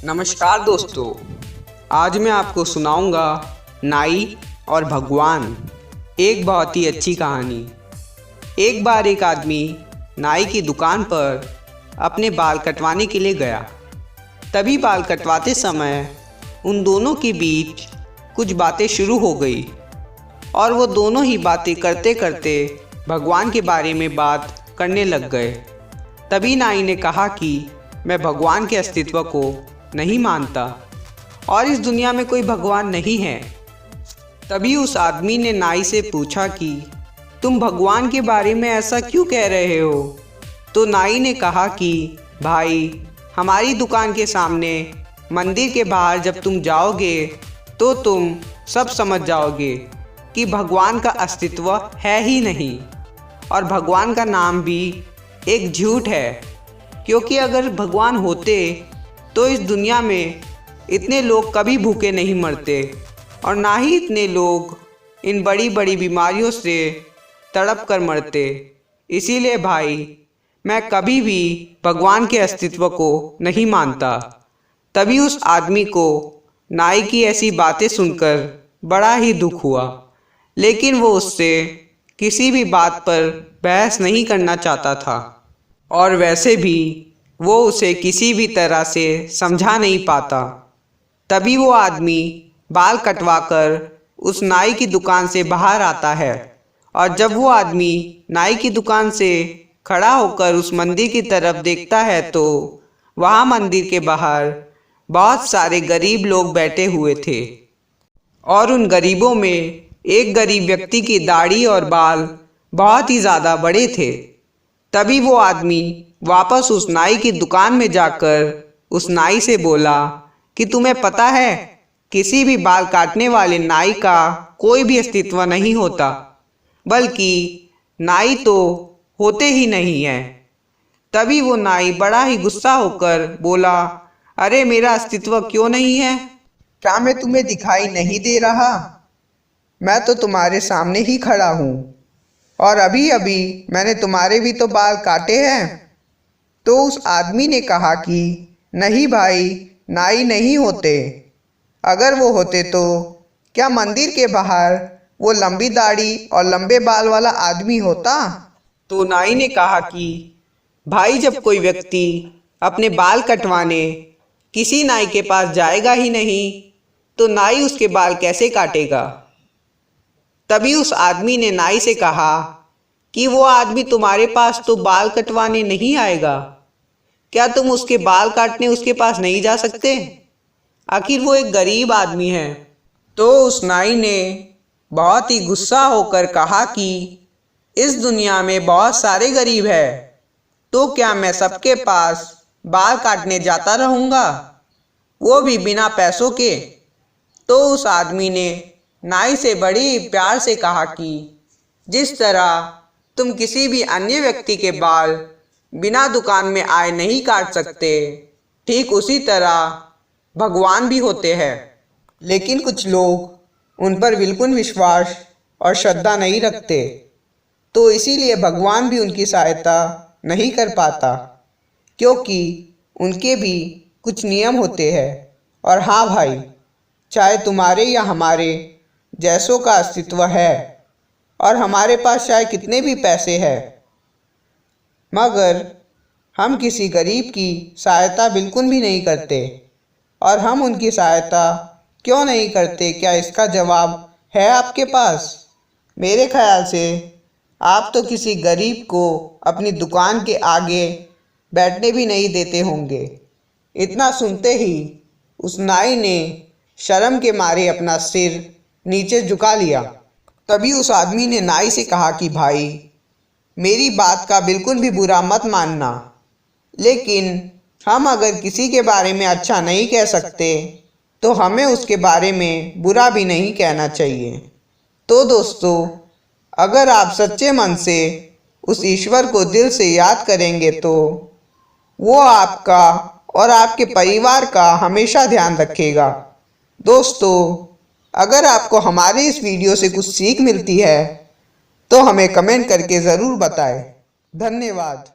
नमस्कार दोस्तों, आज मैं आपको सुनाऊंगा नाई और भगवान। एक बहुत ही अच्छी कहानी। एक बार एक आदमी नाई की दुकान पर अपने बाल कटवाने के लिए गया। तभी बाल कटवाते समय उन दोनों के बीच कुछ बातें शुरू हो गई और वो दोनों ही बातें करते करते भगवान के बारे में बात करने लग गए। तभी नाई ने कहा कि मैं भगवान के अस्तित्व को नहीं मानता और इस दुनिया में कोई भगवान नहीं है। तभी उस आदमी ने नाई से पूछा कि तुम भगवान के बारे में ऐसा क्यों कह रहे हो? तो नाई ने कहा कि भाई, हमारी दुकान के सामने मंदिर के बाहर जब तुम जाओगे तो तुम सब समझ जाओगे कि भगवान का अस्तित्व है ही नहीं और भगवान का नाम भी एक झूठ है, क्योंकि अगर भगवान होते तो इस दुनिया में इतने लोग कभी भूखे नहीं मरते और ना ही इतने लोग इन बड़ी बड़ी बीमारियों से तड़प कर मरते। इसीलिए भाई, मैं कभी भी भगवान के अस्तित्व को नहीं मानता। तभी उस आदमी को नाई की ऐसी बातें सुनकर बड़ा ही दुख हुआ, लेकिन वो उससे किसी भी बात पर बहस नहीं करना चाहता था और वैसे भी वो उसे किसी भी तरह से समझा नहीं पाता। तभी वो आदमी बाल कटवाकर उस नाई की दुकान से बाहर आता है और जब वो आदमी नाई की दुकान से खड़ा होकर उस मंदिर की तरफ देखता है तो वहाँ मंदिर के बाहर बहुत सारे गरीब लोग बैठे हुए थे और उन गरीबों में एक गरीब व्यक्ति की दाढ़ी और बाल बहुत ही ज़्यादा बड़े थे। तभी वो आदमी वापस उस नाई की दुकान में जाकर उस नाई से बोला कि तुम्हें पता है, किसी भी बाल काटने वाले नाई का कोई भी अस्तित्व नहीं होता, बल्कि नाई तो होते ही नहीं है। तभी वो नाई बड़ा ही गुस्सा होकर बोला, अरे मेरा अस्तित्व क्यों नहीं है? क्या मैं तुम्हें दिखाई नहीं दे रहा? मैं तो तुम्हारे सामने ही खड़ा हूँ और अभी अभी मैंने तुम्हारे भी तो बाल काटे हैं। तो उस आदमी ने कहा कि नहीं भाई, नाई नहीं होते। अगर वो होते तो क्या मंदिर के बाहर वो लंबी दाढ़ी और लंबे बाल वाला आदमी होता? तो नाई ने कहा कि भाई, जब कोई व्यक्ति अपने बाल कटवाने किसी नाई के पास जाएगा ही नहीं तो नाई उसके बाल कैसे काटेगा? तभी उस आदमी ने नाई से कहा कि वो आदमी तुम्हारे पास तो बाल कटवाने नहीं आएगा, क्या तुम उसके बाल काटने उसके पास नहीं जा सकते? आखिर वो एक गरीब आदमी है। तो उस नाई ने बहुत ही गुस्सा होकर कहा कि इस दुनिया में बहुत सारे गरीब हैं, तो क्या मैं सबके पास बाल काटने जाता रहूँगा, वो भी बिना पैसों के? तो उस आदमी ने नाई से बड़ी प्यार से कहा कि जिस तरह तुम किसी भी अन्य व्यक्ति के बाल बिना दुकान में आए नहीं काट सकते, ठीक उसी तरह भगवान भी होते हैं, लेकिन कुछ लोग उन पर बिल्कुल विश्वास और श्रद्धा नहीं रखते, तो इसीलिए भगवान भी उनकी सहायता नहीं कर पाता, क्योंकि उनके भी कुछ नियम होते हैं। और हाँ भाई, चाहे तुम्हारे या हमारे जैसों का अस्तित्व है और हमारे पास चाहे कितने भी पैसे हैं, मगर हम किसी गरीब की सहायता बिल्कुल भी नहीं करते। और हम उनकी सहायता क्यों नहीं करते, क्या इसका जवाब है आपके पास? मेरे ख्याल से आप तो किसी गरीब को अपनी दुकान के आगे बैठने भी नहीं देते होंगे। इतना सुनते ही उस नाई ने शर्म के मारे अपना सिर नीचे झुका लिया। तभी उस आदमी ने नाई से कहा कि भाई, मेरी बात का बिल्कुल भी बुरा मत मानना, लेकिन हम अगर किसी के बारे में अच्छा नहीं कह सकते तो हमें उसके बारे में बुरा भी नहीं कहना चाहिए। तो दोस्तों, अगर आप सच्चे मन से उस ईश्वर को दिल से याद करेंगे तो वो आपका और आपके परिवार का हमेशा ध्यान रखेगा। दोस्तों, अगर आपको हमारे इस वीडियो से कुछ सीख मिलती है तो हमें कमेंट करके ज़रूर बताएं। धन्यवाद।